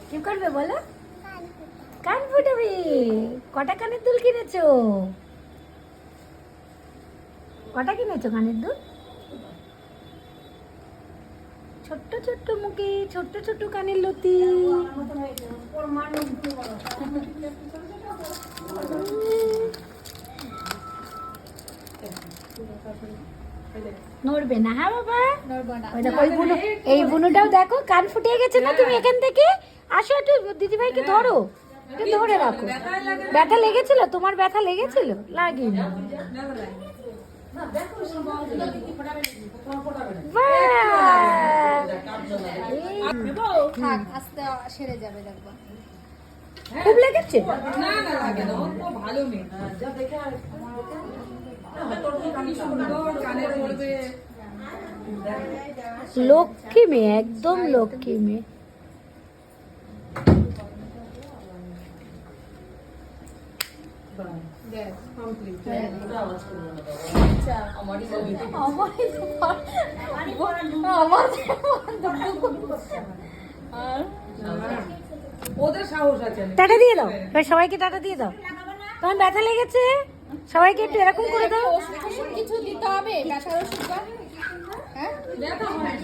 কি করবে বলো? কান ফুটাবে। কটা কানের দুল কিনেছো? কটা কিনেছো কানের দুল? ছোট্ট ছোট্ট মুখে ছোট্ট ছোট্ট কানের লতি। নড়বে না, হ্যাঁ বাবা? ওই দেখো, ওই বুনু, এই বুনুটাও দেখো কান ফুটিয়ে গেছে না? তুমি এখান থেকে আসো, একটু দিদিভাইকে ধরো, একটু ধরে রাখো। ব্যথা লেগেছিল? তোমার ব্যথা লেগেছিল? লাগেনি। থাক, আস্তে সেরে যাবে দেখবা। খুব লেগেছে? না না লাগে না, ও তো ভালো মেয়ে। যা দেখে আর কানের পড়বে। লক্ষ্মী মেয়ে, একদম লক্ষ্মী মেয়ে। ওদের সাহস আছে। টাটা দিয়ে দাও, এবার সবাইকে টাটা দিয়ে দাও। তোমার ব্যথা লেগেছে? সবাইকে একটু এরকম করে দাও। ওষুধ কিছু দিতে হবে, ব্যথার ওষুধ? হ্যাঁ, ব্যথা হয়।